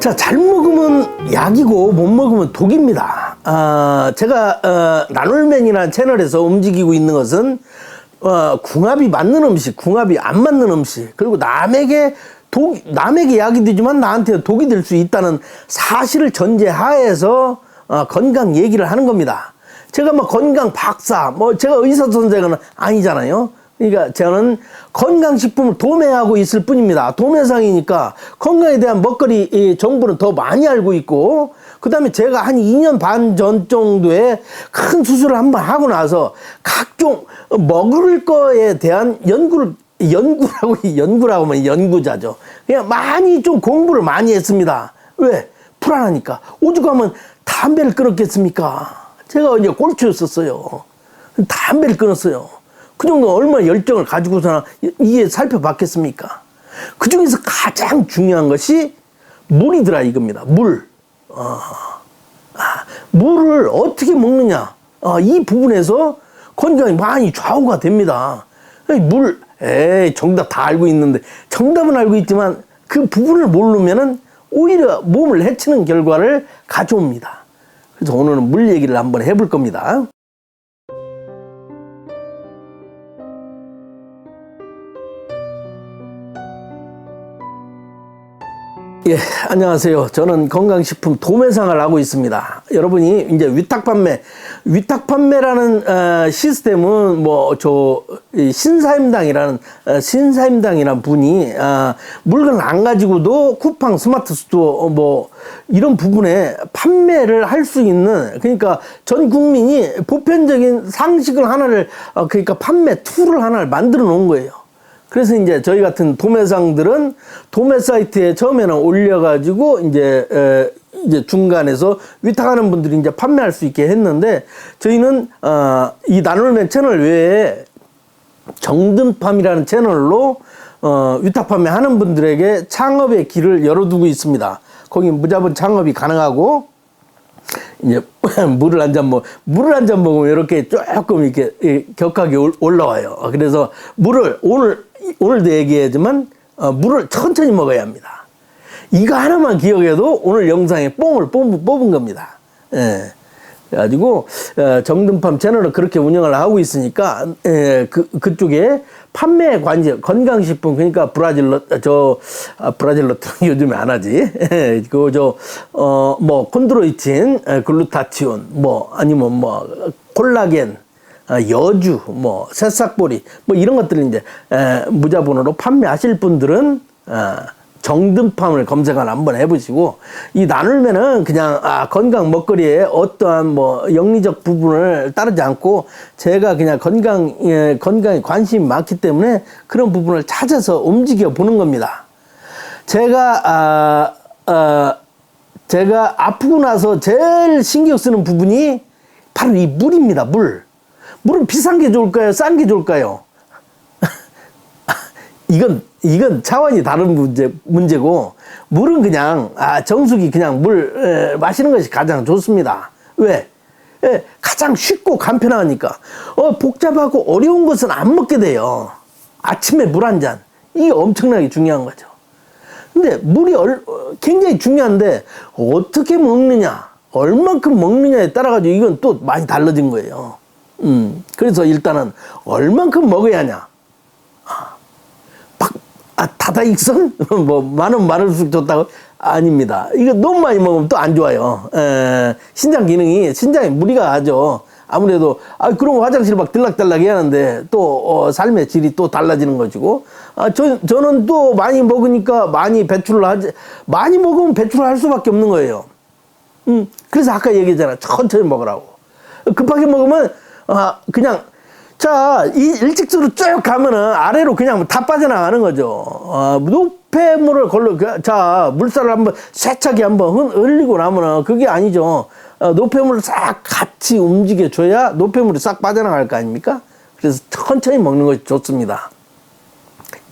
자, 잘 먹으면 약이고 못 먹으면 독입니다. 제가 나눌맨이라는 채널에서 움직이고 있는 것은 궁합이 맞는 음식, 궁합이 안 맞는 음식, 그리고 남에게 약이 되지만 나한테 독이 될 수 있다는 사실을 전제하에서 건강 얘기를 하는 겁니다. 제가 뭐 건강 박사, 제가 의사 선생은 아니잖아요. 그러니까 저는 건강식품을 도매하고 있을 뿐입니다. 도매상이니까 건강에 대한 먹거리 정보는 더 많이 알고 있고, 그 다음에 제가 한 2년 반 전 정도에 큰 수술을 한번 하고 나서 각종 먹을 거에 대한 연구라고 하면 연구자죠. 그냥 많이 좀 공부를 많이 했습니다. 왜? 불안하니까. 오죽하면 담배를 끊었겠습니까? 제가 이제 꼴찌였었어요. 담배를 끊었어요. 그 정도 얼마나 열정을 가지고서나 이게 살펴봤겠습니까? 그 중에서 가장 중요한 것이 물이더라 이겁니다. 물을 어떻게 먹느냐. 이 부분에서 건강이 많이 좌우가 됩니다. 정답 다 알고 있는데, 정답은 알고 있지만 그 부분을 모르면은 오히려 몸을 해치는 결과를 가져옵니다. 그래서 오늘은 물 얘기를 한번 해볼 겁니다. 예, 안녕하세요. 저는 건강식품 도매상을 하고 있습니다. 여러분이 이제 위탁판매라는 시스템은 신사임당이라는 분이 물건을 안 가지고도 쿠팡, 스마트 스토어 이런 부분에 판매를 할 수 있는, 그러니까 전 국민이 보편적인 상식을 하나를 그러니까 판매 툴을 하나를 만들어 놓은 거예요. 그래서 이제 저희 같은 도매상들은 도매 사이트에 처음에는 올려가지고 이제 중간에서 위탁하는 분들이 이제 판매할 수 있게 했는데, 저희는 이 나눌맨 채널 외에 정든팜이라는 채널로 위탁 판매하는 분들에게 창업의 길을 열어두고 있습니다. 거기 무자본 창업이 가능하고, 이제 물을 한 잔 먹으면 이렇게 조금 이렇게 격하게 올라와요. 그래서 물을 오늘도 얘기하지만 물을 천천히 먹어야 합니다. 이거 하나만 기억해도 오늘 영상에 뽕을 뽑은 겁니다. 예. 그래가지고 정든팜 채널을 그렇게 운영을 하고 있으니까 그쪽에 판매에 관심, 건강식품, 그러니까 브라질로트 요즘에 안 하지. 콘드로이틴, 글루타치온, 아니면 콜라겐, 여주, 새싹보리, 이런 것들을 이제 무자본으로 판매하실 분들은 정든팜을 검색을 한번 해보시고, 이 나눌면은 그냥 건강 먹거리에 어떠한 영리적 부분을 따르지 않고, 제가 그냥 건강에 관심이 많기 때문에 그런 부분을 찾아서 움직여 보는 겁니다. 제가 아프고 나서 제일 신경 쓰는 부분이 바로 이 물입니다. 물은 비싼 게 좋을까요? 싼 게 좋을까요? 이건 차원이 다른 문제고, 물은 그냥, 정수기 그냥 물, 마시는 것이 가장 좋습니다. 왜? 가장 쉽고 간편하니까. 복잡하고 어려운 것은 안 먹게 돼요. 아침에 물 한 잔. 이게 엄청나게 중요한 거죠. 근데 물이 굉장히 중요한데, 어떻게 먹느냐, 얼만큼 먹느냐에 따라가지고 이건 또 많이 달라진 거예요. 그래서 일단은 얼만큼 먹어야 하냐. 다다익선? 많을수록 좋다고? 아닙니다. 이거 너무 많이 먹으면 또 안 좋아요. 신장이 무리가 하죠. 아무래도, 그럼 화장실 막 들락달락 해야 하는데, 또, 삶의 질이 또 달라지는 것이고, 저는 또 많이 먹으니까 많이 먹으면 배출을 할 수밖에 없는 거예요. 그래서 아까 얘기했잖아. 천천히 먹으라고. 급하게 먹으면, 일직선으로 쭉 가면은 아래로 그냥 다 빠져나가는 거죠. 노폐물을 물살을 한번 세차게 한번 흘리고 나면은 그게 아니죠. 노폐물을 싹 같이 움직여줘야 노폐물이 싹 빠져나갈 거 아닙니까? 그래서 천천히 먹는 것이 좋습니다.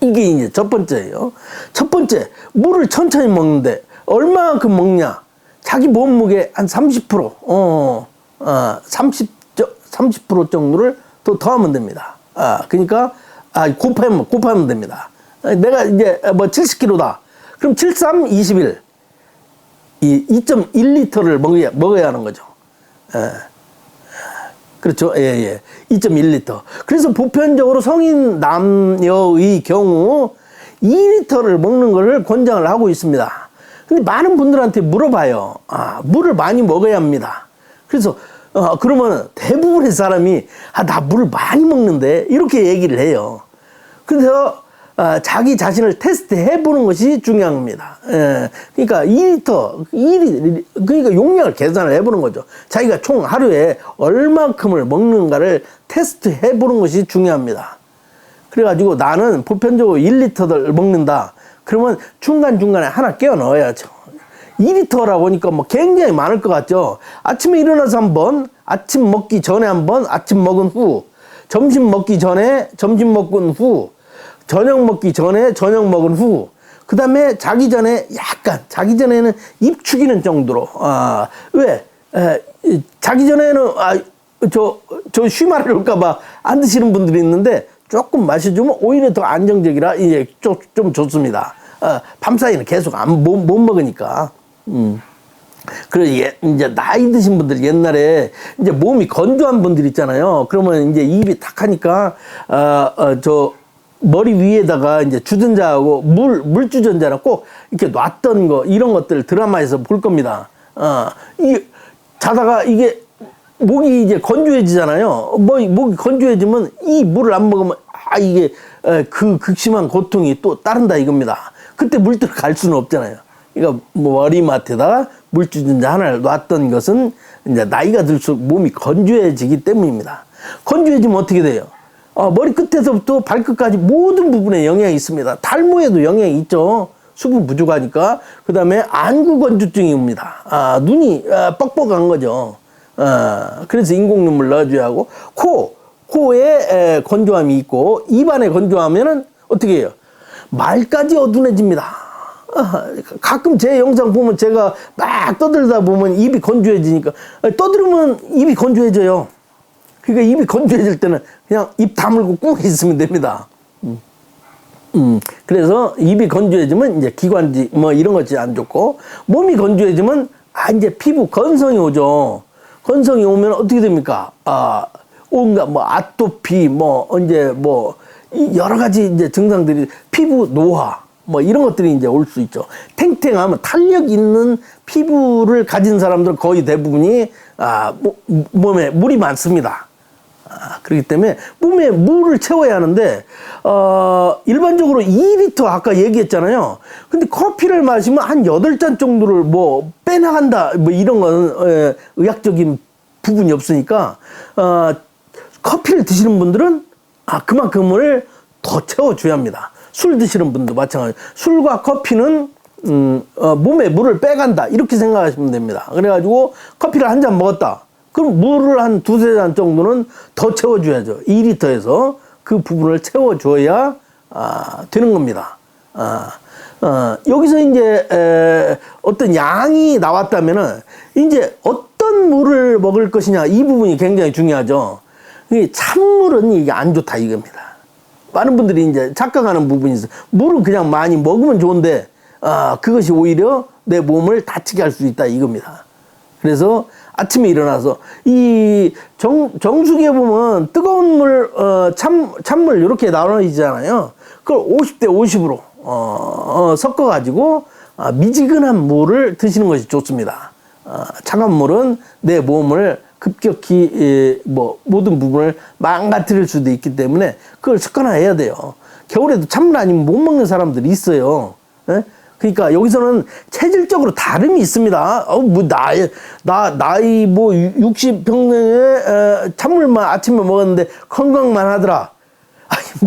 이게 이제 첫 번째예요. 첫 번째, 물을 천천히 먹는데 얼마만큼 먹냐? 자기 몸무게 한 30%, 30% 정도를 더하면 됩니다. 그러니까, 곱하면 됩니다. 내가 이제 70kg다. 그럼 73, 21. 이 2.1리터를 먹어야 하는 거죠. 예. 그렇죠. 예, 예. 2.1리터. 그래서 보편적으로 성인 남녀의 경우 2리터를 먹는 것을 권장을 하고 있습니다. 근데 많은 분들한테 물어봐요. 물을 많이 먹어야 합니다. 그래서, 그러면 대부분의 사람이, 나 물을 많이 먹는데, 이렇게 얘기를 해요. 그래서, 자기 자신을 테스트 해보는 것이 중요한 겁니다. 예. 그러니까 2리터, 그러니까 용량을 계산을 해보는 거죠. 자기가 총 하루에 얼만큼을 먹는가를 테스트 해보는 것이 중요합니다. 그래가지고 나는 보편적으로 1리터를 먹는다. 그러면 중간중간에 하나 끼워 넣어야죠. 2리터라고 하니까 뭐 굉장히 많을 것 같죠. 아침에 일어나서 한 번, 아침 먹기 전에 한 번, 아침 먹은 후, 점심 먹기 전에, 점심 먹은 후, 저녁 먹기 전에, 저녁 먹은 후, 그 다음에 자기 전에 약간, 자기 전에는 입 축이는 정도로, 왜? 자기 전에는, 쉬마를 올까봐 안 드시는 분들이 있는데, 조금 마셔주면 오히려 더 안정적이라 이제 좀 좋습니다. 밤사이는 계속 못 먹으니까. 그래, 이제 나이 드신 분들 옛날에 이제 몸이 건조한 분들 있잖아요. 그러면 이제 입이 탁 하니까, 머리 위에다가 이제 주전자하고 물 주전자를 꼭 이렇게 놨던 거, 이런 것들 드라마에서 볼 겁니다. 자다가 이게 목이 이제 건조해지잖아요. 목이 건조해지면 이 물을 안 먹으면 이게 그 극심한 고통이 또 따른다 이겁니다. 그때 물 들어갈 수는 없잖아요. 그러니까 머리맡에다가 물주전자 하나를 놨던 것은 이제 나이가 들수록 몸이 건조해지기 때문입니다. 건조해지면 어떻게 돼요? 머리 끝에서부터 발끝까지 모든 부분에 영향이 있습니다. 탈모에도 영향이 있죠. 수분 부족하니까. 그 다음에 안구 건조증이 옵니다. 눈이 뻑뻑한 거죠. 그래서 인공눈물 넣어줘야 하고, 코에 건조함이 있고, 입안에 건조하면은 어떻게 해요? 말까지 어두워집니다. 가끔 제 영상 보면 제가 막 떠들다 보면 입이 건조해지니까, 떠들으면 입이 건조해져요. 그러니까 입이 건조해질 때는 그냥 입 다물고 꾹 있으면 됩니다. 그래서 입이 건조해지면 이제 기관지 뭐 이런 것이 안 좋고, 몸이 건조해지면 이제 피부 건성이 오죠. 건성이 오면 어떻게 됩니까? 온갖 아토피 이제 여러 가지 이제 증상들이, 피부 노화 이런 것들이 이제 올 수 있죠. 탱탱하면 탄력 있는 피부를 가진 사람들 거의 대부분이 몸에 물이 많습니다. 그렇기 때문에 몸에 물을 채워야 하는데, 일반적으로 2리터 아까 얘기했잖아요. 근데 커피를 마시면 한 8잔 정도를 빼나간다, 이런 거는, 의학적인 부분이 없으니까, 커피를 드시는 분들은, 그만큼을 더 채워줘야 합니다. 술 드시는 분도 마찬가지. 술과 커피는, 몸에 물을 빼간다. 이렇게 생각하시면 됩니다. 그래가지고 커피를 한 잔 먹었다. 그럼 물을 한 2~3잔 정도는 더 채워줘야죠. 2리터에서 그 부분을 채워줘야 되는 겁니다. 여기서 이제 어떤 양이 나왔다면은 이제 어떤 물을 먹을 것이냐, 이 부분이 굉장히 중요하죠. 찬물은 이게 안 좋다 이겁니다. 많은 분들이 이제 착각하는 부분이 있어요. 물은 그냥 많이 먹으면 좋은데 그것이 오히려 내 몸을 다치게 할 수 있다 이겁니다. 그래서 아침에 일어나서 이 정수기에 보면 뜨거운 물, 찬물 이렇게 나눠지잖아요. 그걸 50대 50으로 섞어가지고 미지근한 물을 드시는 것이 좋습니다. 차가운 물은 내 몸을 급격히 모든 부분을 망가뜨릴 수도 있기 때문에 그걸 습관화해야 돼요. 겨울에도 찬물 아니면 못 먹는 사람들이 있어요. 예? 그러니까 여기서는 체질적으로 다름이 있습니다. 나이 60평생에 찬물만 아침에 먹었는데 건강만 하더라.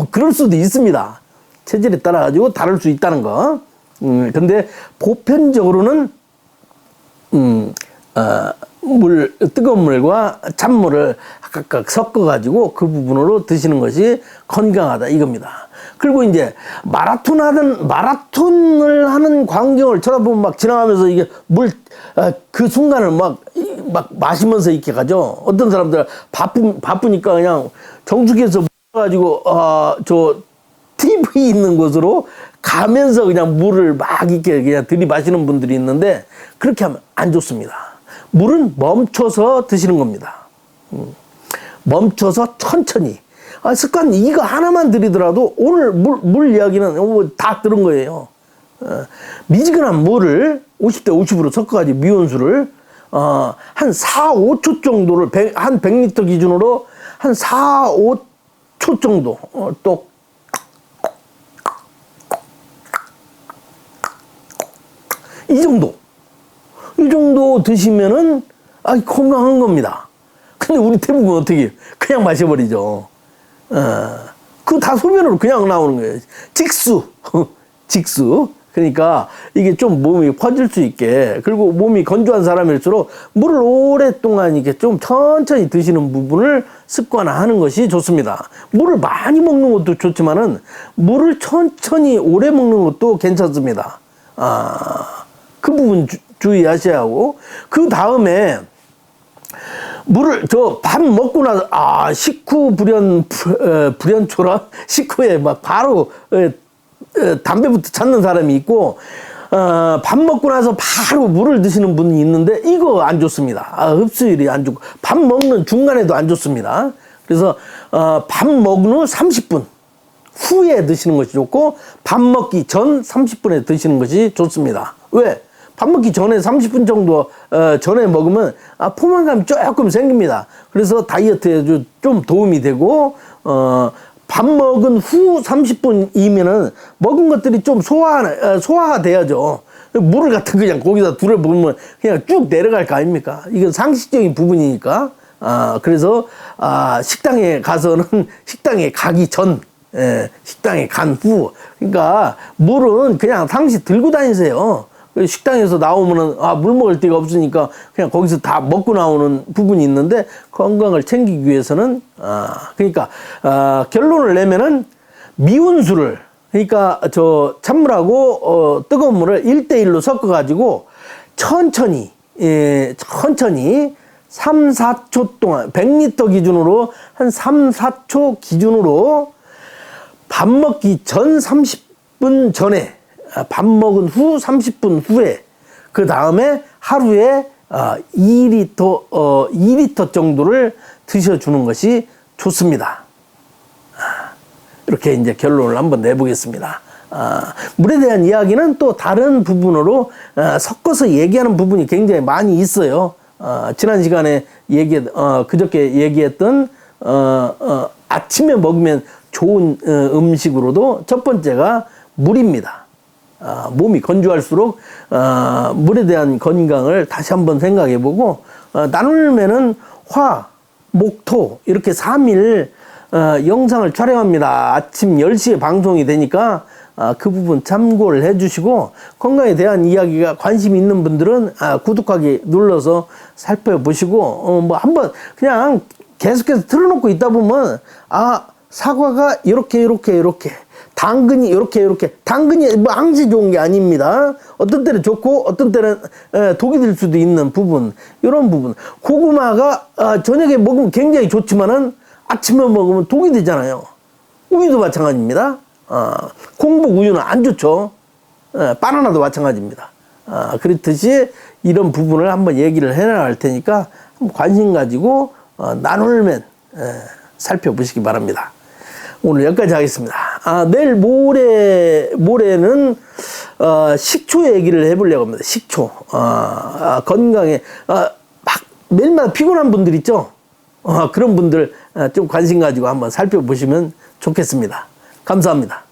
그럴 수도 있습니다. 체질에 따라 가지고 다를 수 있다는 거. 근데 보편적으로는 뜨거운 물과 찬물을 각각 섞어가지고 그 부분으로 드시는 것이 건강하다 이겁니다. 그리고 이제 마라톤을 하는 광경을 쳐다보면 막 지나가면서 이게 그 순간을 막 마시면서 이렇게 가죠. 어떤 사람들 바쁘니까 그냥 정수기에서 가지고 TV 있는 곳으로 가면서 그냥 물을 막 이렇게 그냥 들이마시는 분들이 있는데 그렇게 하면 안 좋습니다. 물은 멈춰서 드시는 겁니다. 멈춰서 천천히. 습관 이거 하나만 들이더라도 오늘 물 이야기는 다 들은 거예요. 미지근한 물을 50대 50으로 섞어가지고 미온수를 한 4, 5초 정도를 한 100리터 기준으로 한 4, 5초 정도 또 이 정도 드시면은 건강한 겁니다. 근데 우리 대부분 어떻게 그냥 마셔버리죠. 그거 다 소변으로 그냥 나오는 거예요. 직수. 그러니까 이게 좀 몸이 퍼질 수 있게, 그리고 몸이 건조한 사람일수록 물을 오랫동안 이렇게 좀 천천히 드시는 부분을 습관화하는 것이 좋습니다. 물을 많이 먹는 것도 좋지만은 물을 천천히 오래 먹는 것도 괜찮습니다. 그 부분 주의하셔야 하고, 그 다음에 물을 밥 먹고 나서 식후 불연초라 식후에 막 바로 담배부터 찾는 사람이 있고, 밥 먹고 나서 바로 물을 드시는 분이 있는데 이거 안 좋습니다. 흡수율이 안 좋고 밥 먹는 중간에도 안 좋습니다. 그래서 밥 먹은 후 30분 후에 드시는 것이 좋고, 밥 먹기 전 30분에 드시는 것이 좋습니다. 왜? 밥 먹기 전에 30분 정도 전에 먹으면 포만감이 조금 생깁니다. 그래서 다이어트에 좀 도움이 되고, 밥 먹은 후 30분이면은 먹은 것들이 좀 소화가 돼야죠. 물을 갖다 그냥 거기다 둘러 보면 그냥 쭉 내려갈 거 아닙니까? 이건 상식적인 부분이니까. 그래서 식당에 가서는 식당에 가기 전, 식당에 간 후, 그러니까 물은 그냥 상시 들고 다니세요. 식당에서 나오면은 물 먹을 데가 없으니까 그냥 거기서 다 먹고 나오는 부분이 있는데, 건강을 챙기기 위해서는 그러니까 결론을 내면은 미온수를, 그러니까 찬물하고 뜨거운 물을 1대1로 섞어 가지고 천천히 3, 4초 동안 100리터 기준으로 한 3, 4초 기준으로 밥 먹기 전 30분 전에, 밥 먹은 후 30분 후에, 그 다음에 하루에 2리터 정도를 드셔주는 것이 좋습니다. 이렇게 이제 결론을 한번 내보겠습니다. 물에 대한 이야기는 또 다른 부분으로 섞어서 얘기하는 부분이 굉장히 많이 있어요. 지난 시간에 그저께 얘기했던 아침에 먹으면 좋은 음식으로도 첫 번째가 물입니다. 몸이 건조할수록 물에 대한 건강을 다시 한번 생각해보고, 나누면은 화, 목, 토 이렇게 3일 영상을 촬영합니다. 아침 10시에 방송이 되니까 그 부분 참고를 해주시고, 건강에 대한 이야기가 관심 있는 분들은 구독하기 눌러서 살펴보시고, 뭐 한번 그냥 계속해서 틀어놓고 있다 보면 사과가 이렇게 당근이 이렇게 당근이 뭐 항시 좋은 게 아닙니다. 어떤 때는 좋고 어떤 때는 독이 될 수도 있는 부분, 이런 부분. 고구마가 저녁에 먹으면 굉장히 좋지만은 아침에 먹으면 독이 되잖아요. 우유도 마찬가지입니다. 콩복 우유는 안 좋죠. 바나나도 마찬가지입니다. 그렇듯이 이런 부분을 한번 얘기를 해나갈 테니까 한번 관심 가지고 나눌면 살펴보시기 바랍니다. 오늘 여기까지 하겠습니다. 내일 모레는 식초 얘기를 해보려고 합니다. 식초. 건강에 막 매일마다 피곤한 분들 있죠. 그런 분들 좀 관심 가지고 한번 살펴보시면 좋겠습니다. 감사합니다.